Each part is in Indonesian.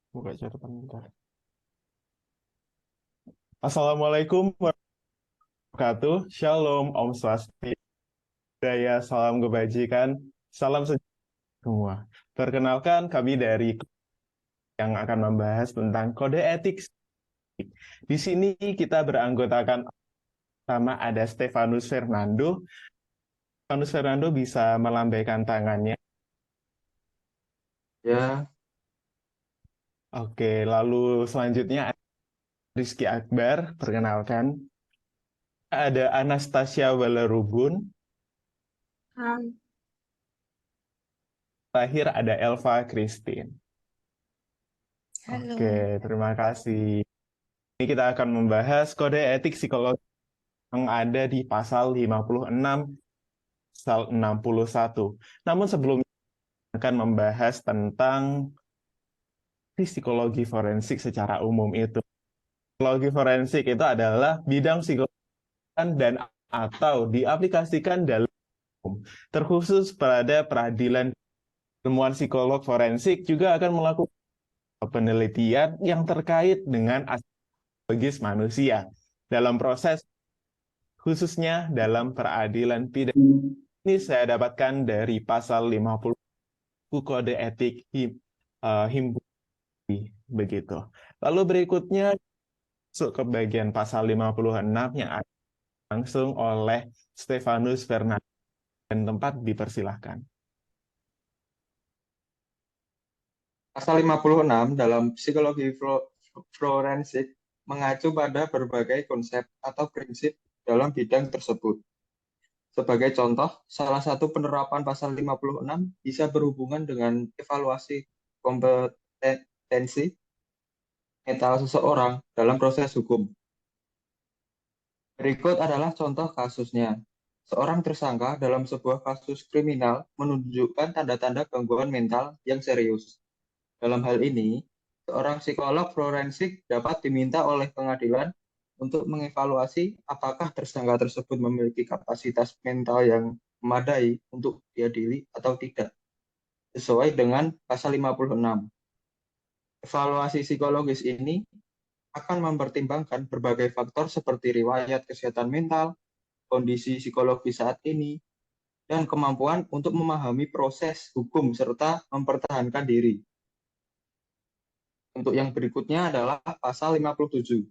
Buka catatan bentar. Assalamualaikum warahmatullahi wabarakatuh. Shalom, Om Swastiastu, Daya, salam kebajikan, salam sejahtera semua. Perkenalkan kami dari yang akan membahas tentang kode etik. Di sini kita beranggotakan sama ada Stefanus Fernando. Stefanus Fernando bisa melambaikan tangannya. Ya, Oke, lalu selanjutnya ada Rizky Akbar, perkenalkan. Ada Anastasia Walerubun, Hai, terakhir ada Elva Christine. Oke, halo. terima kasih. Ini kita akan membahas kode etik psikologi yang ada di pasal 56, pasal 61. Namun sebelumnya akan membahas tentang psikologi forensik secara umum itu. Psikologi forensik itu adalah bidang psikologi dan atau diaplikasikan dalam hukum, terkhusus pada peradilan. Ilmuwan psikolog forensik juga akan melakukan penelitian yang terkait dengan aspek psikologis manusia dalam proses khususnya dalam peradilan pidana. Ini saya dapatkan dari pasal 50 Kode Etik Himpunan begitu. Lalu berikutnya masuk ke bagian pasal 56 yang akan langsung oleh Stefanus Fernandes dan tempat dipersilahkan. pasal 56 dalam psikologi forensik mengacu pada berbagai konsep atau prinsip dalam bidang tersebut. Sebagai contoh, salah satu penerapan pasal 56 bisa berhubungan dengan evaluasi kompetensi mental seseorang dalam proses hukum. Berikut adalah contoh kasusnya. Seorang tersangka dalam sebuah kasus kriminal menunjukkan tanda-tanda gangguan mental yang serius. Dalam hal ini, seorang psikolog forensik dapat diminta oleh pengadilan untuk mengevaluasi apakah tersangka tersebut memiliki kapasitas mental yang memadai untuk diadili atau tidak, sesuai dengan pasal 56. Evaluasi psikologis ini akan mempertimbangkan berbagai faktor seperti riwayat kesehatan mental, kondisi psikologi saat ini, dan kemampuan untuk memahami proses hukum serta mempertahankan diri. Untuk yang berikutnya adalah pasal 57.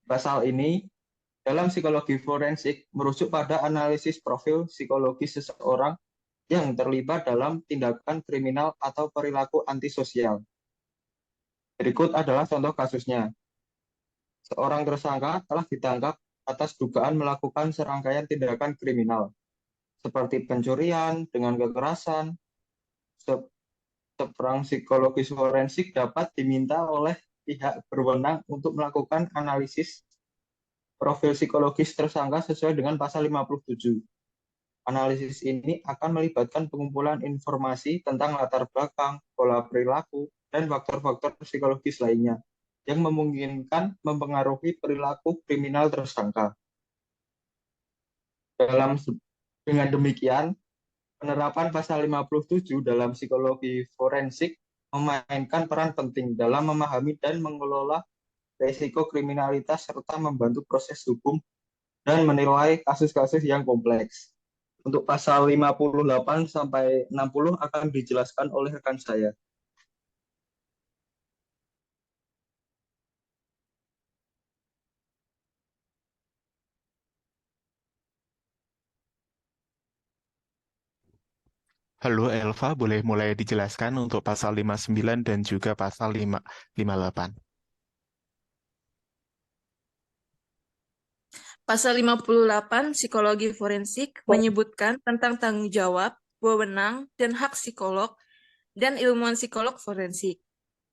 Pasal ini dalam psikologi forensik merujuk pada analisis profil psikologi seseorang yang terlibat dalam tindakan kriminal atau perilaku antisosial. Berikut adalah contoh kasusnya. Seorang tersangka telah ditangkap atas dugaan melakukan serangkaian tindakan kriminal, seperti pencurian dengan kekerasan. Seorang psikologis forensik dapat diminta oleh pihak berwenang untuk melakukan analisis profil psikologis tersangka sesuai dengan pasal 57. Analisis ini akan melibatkan pengumpulan informasi tentang latar belakang, pola perilaku, dan faktor-faktor psikologis lainnya yang memungkinkan mempengaruhi perilaku kriminal tersangka. Dengan demikian, penerapan pasal 57 dalam psikologi forensik memainkan peran penting dalam memahami dan mengelola risiko kriminalitas serta membantu proses hukum dan menilai kasus-kasus yang kompleks. Untuk pasal 58 sampai 60 akan dijelaskan oleh rekan saya. Halo Elva, boleh mulai dijelaskan untuk pasal 59 dan juga pasal 58. Pasal 58 Psikologi Forensik menyebutkan tentang tanggung jawab, wewenang, dan hak psikolog dan ilmuwan psikolog forensik.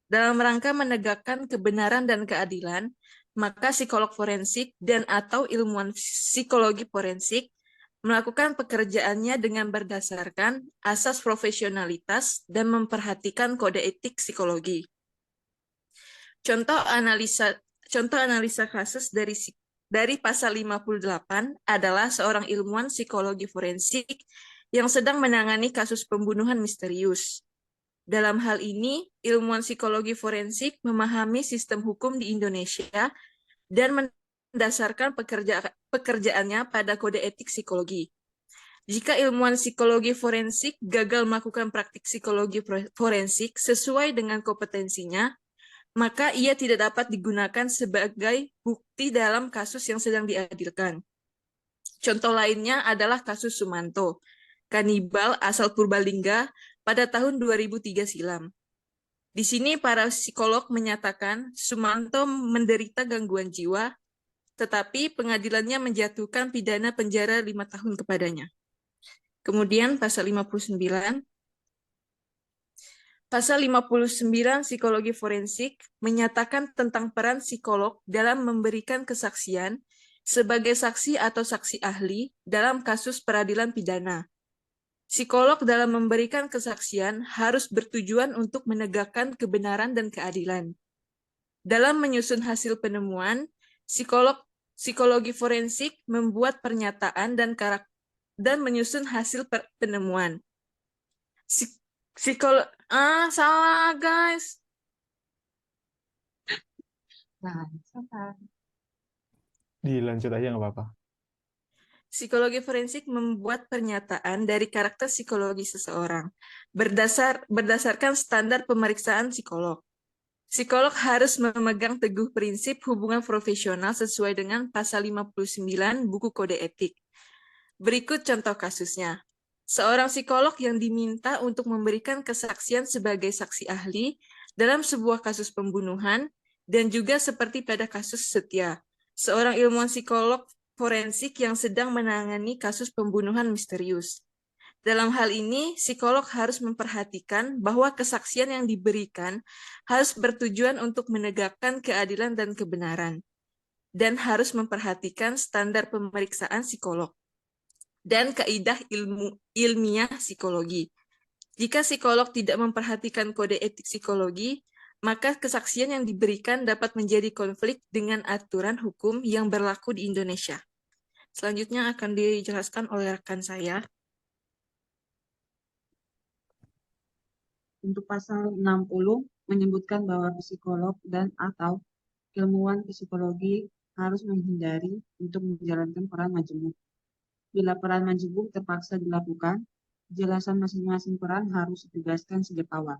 Dalam rangka menegakkan kebenaran dan keadilan, maka psikolog forensik dan atau ilmuwan psikologi forensik melakukan pekerjaannya dengan berdasarkan asas profesionalitas dan memperhatikan kode etik psikologi. Contoh analisa kasus dari pasal 58 adalah seorang ilmuwan psikologi forensik yang sedang menangani kasus pembunuhan misterius. Dalam hal ini, ilmuwan psikologi forensik memahami sistem hukum di Indonesia dan mendasarkan pekerjaannya pada kode etik psikologi. Jika ilmuwan psikologi forensik gagal melakukan praktik psikologi forensik sesuai dengan kompetensinya, maka ia tidak dapat digunakan sebagai bukti dalam kasus yang sedang diadilkan. Contoh lainnya adalah kasus Sumanto, kanibal asal Purbalingga pada tahun 2003 silam. Di sini para psikolog menyatakan Sumanto menderita gangguan jiwa, tetapi pengadilannya menjatuhkan pidana penjara 5 tahun kepadanya. Kemudian pasal 59. Pasal 59 psikologi forensik menyatakan tentang peran psikolog dalam memberikan kesaksian sebagai saksi atau saksi ahli dalam kasus peradilan pidana. Psikolog dalam memberikan kesaksian harus bertujuan untuk menegakkan kebenaran dan keadilan. Dalam menyusun hasil penemuan, psikologi forensik membuat pernyataan dan menyusun hasil penemuan. Salah guys. Nah, salah. Dilanjut aja nggak apa-apa. Psikologi forensik membuat pernyataan dari karakter psikologi seseorang berdasarkan standar pemeriksaan psikolog. Psikolog harus memegang teguh prinsip hubungan profesional sesuai dengan pasal 59 Buku Kode Etik. Berikut contoh kasusnya. Seorang psikolog yang diminta untuk memberikan kesaksian sebagai saksi ahli dalam sebuah kasus pembunuhan dan juga seperti pada kasus Setia, seorang ilmuwan psikolog forensik yang sedang menangani kasus pembunuhan misterius. Dalam hal ini, psikolog harus memperhatikan bahwa kesaksian yang diberikan harus bertujuan untuk menegakkan keadilan dan kebenaran, dan harus memperhatikan standar pemeriksaan psikolog dan kaidah ilmiah psikologi. Jika psikolog tidak memperhatikan kode etik psikologi, maka kesaksian yang diberikan dapat menjadi konflik dengan aturan hukum yang berlaku di Indonesia. Selanjutnya akan dijelaskan oleh rekan saya. Untuk pasal 60 menyebutkan bahwa psikolog dan atau ilmuwan psikologi harus menghindari untuk menjalankan peran majemuk. Bila peran majemuk terpaksa dilakukan, jelasan masing-masing peran harus ditegaskan sejak awal.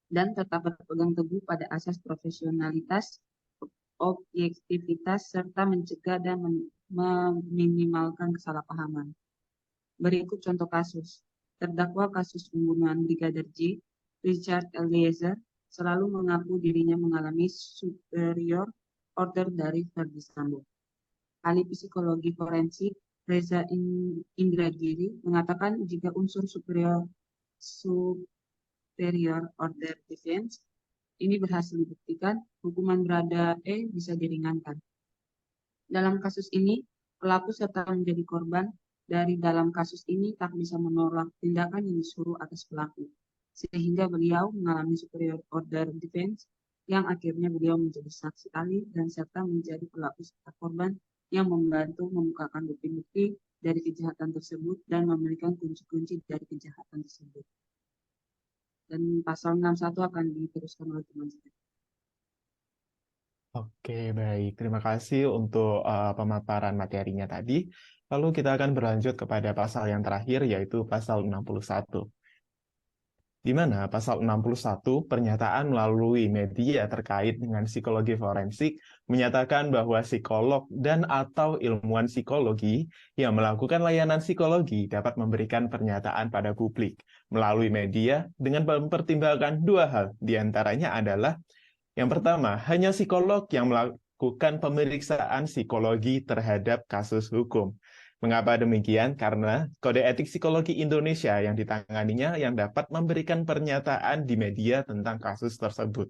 Dan tetap berpegang teguh pada asas profesionalitas, objektivitas, serta mencegah dan meminimalkan kesalahpahaman. Berikut contoh kasus. Terdakwa kasus pembunuhan Brigadir J, Richard Eliezer, selalu mengaku dirinya mengalami superior order dari Verdi Sambo. Ahli psikologi forensik Reza Indragiri mengatakan jika unsur superior order defense ini berhasil dibuktikan, hukuman berada E bisa diringankan. Dalam kasus ini, pelaku serta menjadi korban dari dalam kasus ini tak bisa menolak tindakan yang disuruh atas pelaku, sehingga beliau mengalami superior order defense yang akhirnya beliau menjadi saksi ahli dan serta menjadi pelaku serta korban yang membantu membukakan bukti-bukti dari kejahatan tersebut dan memberikan kunci-kunci dari kejahatan tersebut. Dan pasal 61 akan diteruskan oleh teman saya. Oke, baik. Terima kasih untuk pemaparan materinya tadi. Lalu kita akan berlanjut kepada pasal yang terakhir, yaitu pasal 61. Di mana pasal 61 pernyataan melalui media terkait dengan psikologi forensik menyatakan bahwa psikolog dan atau ilmuwan psikologi yang melakukan layanan psikologi dapat memberikan pernyataan pada publik melalui media dengan mempertimbangkan dua hal. Di antaranya adalah yang pertama, hanya psikolog yang melakukan pemeriksaan psikologi terhadap kasus hukum. Mengapa demikian? Karena Kode Etik Psikologi Indonesia yang ditanganinya yang dapat memberikan pernyataan di media tentang kasus tersebut.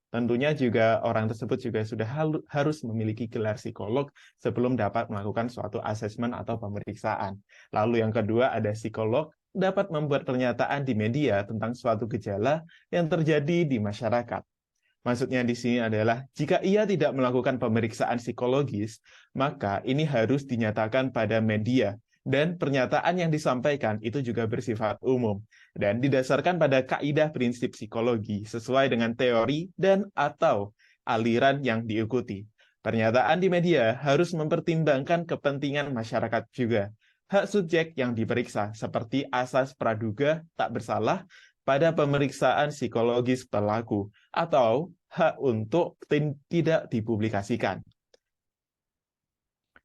Tentunya juga orang tersebut juga sudah harus memiliki gelar psikolog sebelum dapat melakukan suatu asesmen atau pemeriksaan. Lalu yang kedua ada psikolog dapat membuat pernyataan di media tentang suatu gejala yang terjadi di masyarakat. Maksudnya di sini adalah, jika ia tidak melakukan pemeriksaan psikologis, maka ini harus dinyatakan pada media, Dan pernyataan yang disampaikan itu juga bersifat umum dan didasarkan pada kaidah prinsip psikologi sesuai dengan teori dan atau aliran yang diikuti. Pernyataan di media harus mempertimbangkan kepentingan masyarakat juga. Hak subjek yang diperiksa seperti asas praduga tak bersalah pada pemeriksaan psikologis pelaku atau hak untuk tidak dipublikasikan.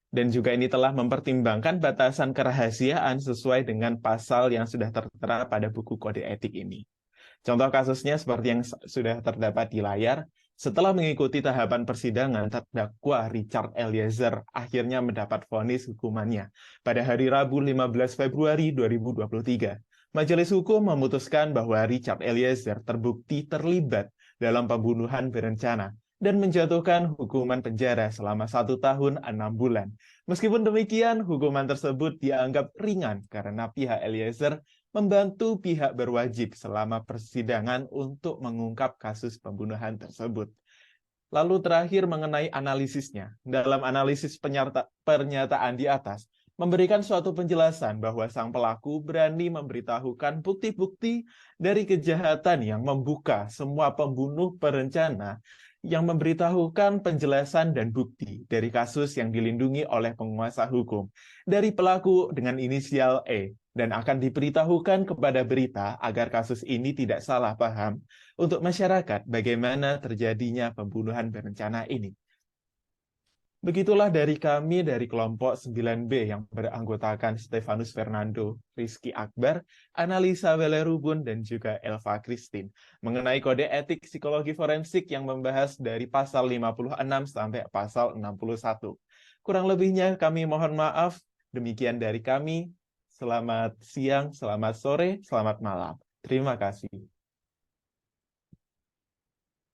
Dan juga ini telah mempertimbangkan batasan kerahasiaan sesuai dengan pasal yang sudah tertera pada buku kode etik ini. Contoh kasusnya seperti yang sudah terdapat di layar, setelah mengikuti tahapan persidangan, terdakwa Richard Eliezer akhirnya mendapat vonis hukumannya pada hari Rabu 15 Februari 2023. Majelis hukum memutuskan bahwa Richard Eliezer terbukti terlibat dalam pembunuhan berencana dan menjatuhkan hukuman penjara selama 1 tahun 6 bulan. Meskipun demikian, hukuman tersebut dianggap ringan karena pihak Eliezer membantu pihak berwajib selama persidangan untuk mengungkap kasus pembunuhan tersebut. Lalu terakhir mengenai analisisnya. Dalam analisis pernyataan di atas, memberikan suatu penjelasan bahwa sang pelaku berani memberitahukan bukti-bukti dari kejahatan yang membuka semua pembunuh berencana, yang memberitahukan penjelasan dan bukti dari kasus yang dilindungi oleh penguasa hukum dari pelaku dengan inisial E, dan akan diberitahukan kepada berita agar kasus ini tidak salah paham untuk masyarakat bagaimana terjadinya pembunuhan berencana ini. Begitulah dari kami dari kelompok 9B yang beranggotakan Stefanus Fernando, Rizky Akbar, Analisa Welerubun, dan juga Elva Christine mengenai kode etik psikologi forensik yang membahas dari pasal 56 sampai pasal 61. Kurang lebihnya kami mohon maaf. Demikian dari kami. Selamat siang, selamat sore, selamat malam. Terima kasih.